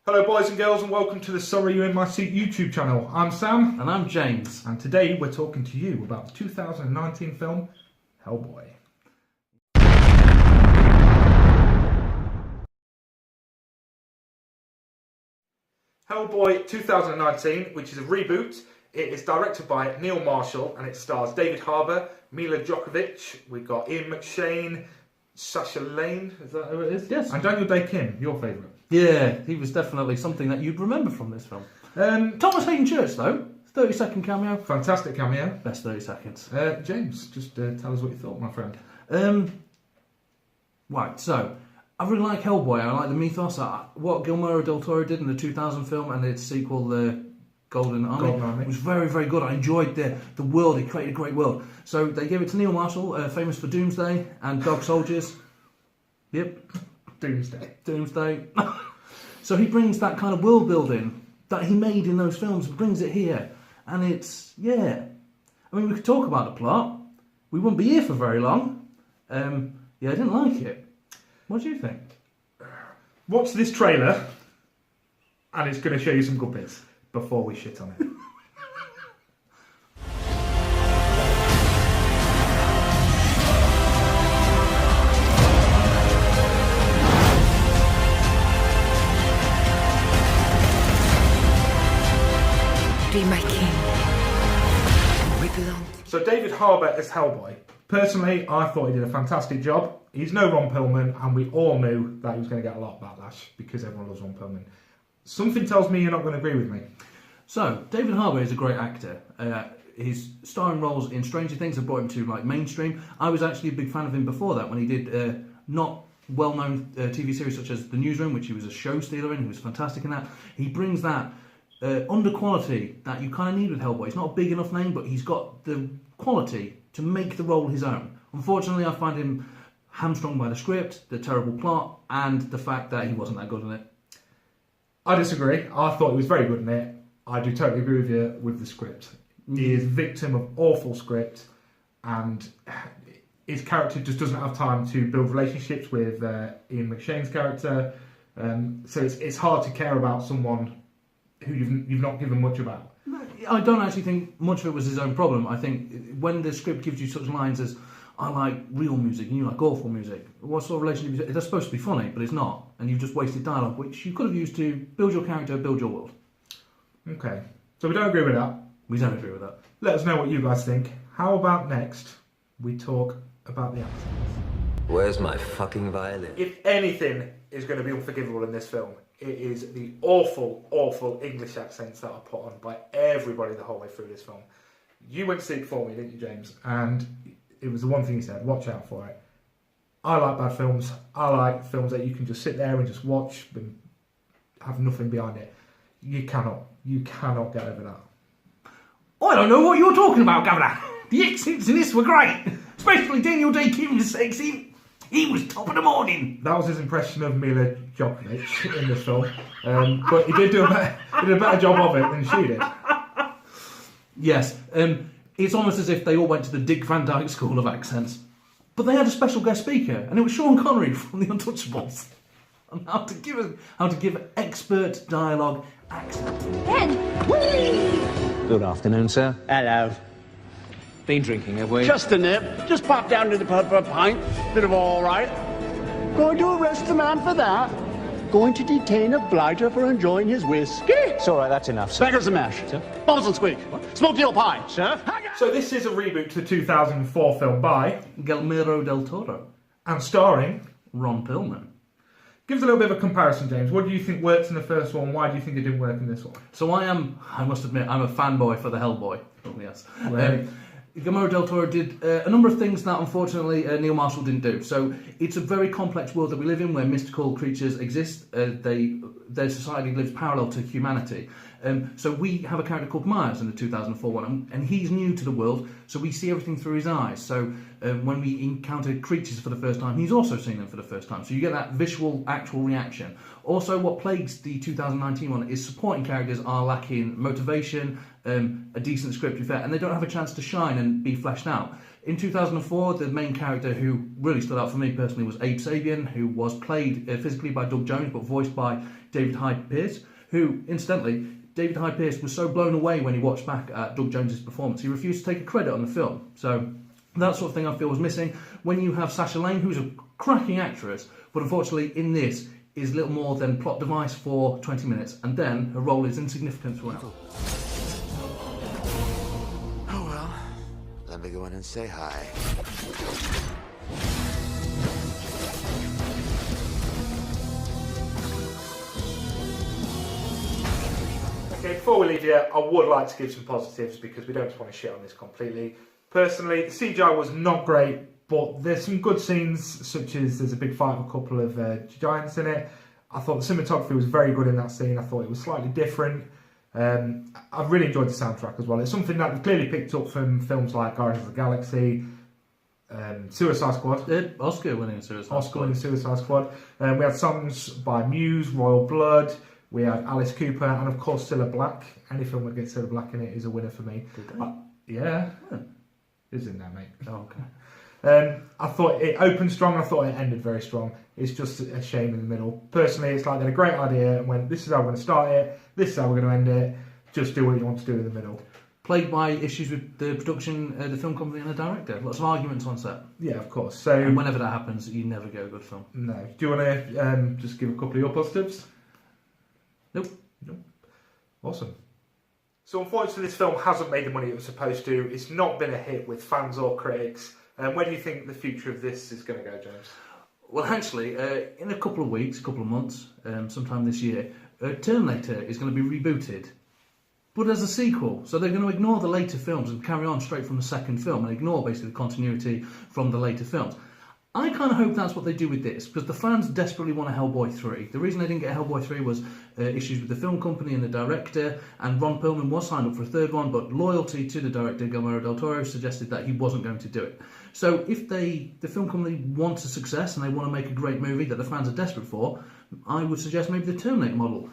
Hello boys and girls and welcome to the Sorry You In My Seat YouTube channel. I'm Sam. And I'm James. And today we're talking to you about the 2019 film Hellboy. Hellboy 2019, which is a reboot. It is directed by Neil Marshall and it stars David Harbert, Mila Djokovic, we've got Ian McShane, Sasha Lane, is that who it is? Yes. And Daniel Day-Kim, your favourite. Yeah, he was definitely something that you'd remember from this film. Thomas Hayden Church, though, 30-second cameo. Fantastic cameo. Best 30 seconds. James, just tell us what you thought, my friend. Right, so, I really like Hellboy. I like the mythos. What Guillermo del Toro did in the 2000 film and its sequel, The Golden Army, was very, very good. I enjoyed the world. He created a great world. So they gave it to Neil Marshall, famous for Doomsday and Dog Soldiers. Yep. Doomsday. So he brings that kind of world building that he made in those films and brings it here. And it's, yeah. I mean, we could talk about the plot. We wouldn't be here for very long. Yeah, I didn't like it. What do you think? Watch this trailer and it's going to show you some good bits before we shit on it. Be my king. We belong. So David Harbert as Hellboy. Personally, I thought he did a fantastic job. He's no Ron Perlman, and we all knew that he was going to get a lot of backlash because everyone loves Ron Perlman. Something tells me you're not going to agree with me. So, David Harbert is a great actor. His starring roles in Stranger Things have brought him to mainstream. I was actually a big fan of him before that when he did not well-known TV series such as The Newsroom, which he was a show stealer in. He was fantastic in that. He brings that under quality that you kind of need with Hellboy. He's not a big enough name, but he's got the quality to make the role his own. Unfortunately, I find him hamstrung by the script, the terrible plot, and the fact that he wasn't that good in it. I disagree. I thought he was very good in it. I do totally agree with you with the script. He is victim of awful script, and his character just doesn't have time to build relationships with Ian McShane's character. So it's hard to care about someone who you've not given much about. I don't actually think much of it was his own problem. I think when the script gives you such lines as, I like real music and you like awful music, what sort of relationship is it? That's supposed to be funny, but it's not. And you've just wasted dialogue, which you could have used to build your character, build your world. Okay, so we don't agree with that. We don't agree with that. Let us know what you guys think. How about next we talk about the accents? Where's my fucking violin? If anything is going to be unforgivable in this film, it is the awful, awful English accents that are put on by everybody the whole way through this film. You went to see it for me, didn't you, James? And it was the one thing you said, watch out for it. I like bad films. I like films that you can just sit there and just watch and have nothing behind it. You cannot get over that. I don't know what you're talking about, Governor. The accents in this were great. Especially Daniel Day-Kim was sexy. He was top of the morning. That was his impression of Mila Djokovic in this film. But he did do a better job of it than she did. Yes. It's almost as if they all went to the Dick Van Dyke School of Accents. But they had a special guest speaker, and it was Sean Connery from The Untouchables. On how to give expert dialogue accent. Good afternoon, sir. Hello. Been drinking, have we? Just a nip. Just popped down to the pub for a pint. Bit of all right. Going to arrest the man for that. Going to detain a blighter for enjoying his whiskey. It's all right, that's enough, sir. Beggars and mash. Sir? Bubbles and squeak. Smoked eel pie. Sir? So this is a reboot to the 2004 film by Guillermo del Toro. and starring. Ron Perlman. Give us a little bit of a comparison, James. What do you think worked in the first one? Why do you think it didn't work in this one? So I must admit, I'm a fanboy for the Hellboy. Oh, yes. Right. Guillermo del Toro did a number of things that unfortunately Neil Marshall didn't do. So it's a very complex world that we live in where mystical creatures exist. Their society lives parallel to humanity. So we have a character called Myers in the 2004 one, and he's new to the world, so we see everything through his eyes. So when we encounter creatures for the first time, he's also seen them for the first time. So you get that visual, actual reaction. Also, what plagues the 2019 one is supporting characters are lacking motivation, a decent script, and they don't have a chance to shine and be fleshed out. In 2004, the main character who really stood out for me personally was Abe Sapien, who was played physically by Doug Jones, but voiced by David Hyde Pierce, who, incidentally, David Hyde Pierce was so blown away when he watched back at Doug Jones's performance, he refused to take a credit on the film. So that sort of thing I feel was missing. When you have Sacha Lane, who's a cracking actress, but unfortunately in this is little more than plot device for 20 minutes, and then her role is insignificant throughout. Oh well, let me go in and say hi. Okay, before we leave here, I would like to give some positives because we don't just want to shit on this completely. Personally, the CGI was not great, but there's some good scenes, such as there's a big fight with a couple of giants in it. I thought the cinematography was very good in that scene. I thought it was slightly different. I really enjoyed the soundtrack as well. It's something that we clearly picked up from films like Guardians of the Galaxy, Suicide Squad. Oscar-winning Suicide Squad. We had songs by Muse, Royal Blood. We had Alice Cooper and, of course, Cilla Black. Any film that gets Cilla Black in it is a winner for me. Yeah. It's in there, mate. Oh, okay. I thought it opened strong. I thought it ended very strong. It's just a shame in the middle. Personally, it's like they had a great idea and went, this is how we're going to start it. This is how we're going to end it. Just do what you want to do in the middle. Plagued by issues with the production, the film company and the director. Lots of arguments on set. Yeah, of course. So, and whenever that happens, you never get a good film. No. Do you want to just give a couple of your positives? Nope. Awesome. So unfortunately this film hasn't made the money it was supposed to. It's not been a hit with fans or critics. Where do you think the future of this is going to go, James? Well, actually, in a couple of weeks, a couple of months, sometime this year, Terminator is going to be rebooted, but as a sequel. So they're going to ignore the later films and carry on straight from the second film and ignore basically the continuity from the later films. I kind of hope that's what they do with this, because the fans desperately want a Hellboy 3. The reason they didn't get a Hellboy 3 was issues with the film company and the director, and Ron Perlman was signed up for a third one, but loyalty to the director, Guillermo del Toro, suggested that he wasn't going to do it. So if the film company wants a success and they want to make a great movie that the fans are desperate for, I would suggest maybe the Terminator model.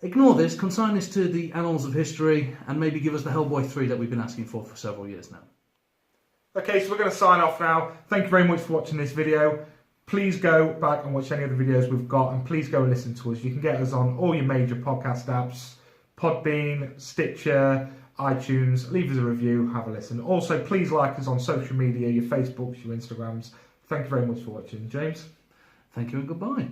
Ignore this, consign this to the annals of history, and maybe give us the Hellboy 3 that we've been asking for several years now. Okay, so we're going to sign off now. Thank you very much for watching this video. Please go back and watch any of the videos we've got, and please go and listen to us. You can get us on all your major podcast apps, Podbean, Stitcher, iTunes. Leave us a review, have a listen. Also, please like us on social media, your Facebooks, your Instagrams. Thank you very much for watching. James? Thank you and goodbye.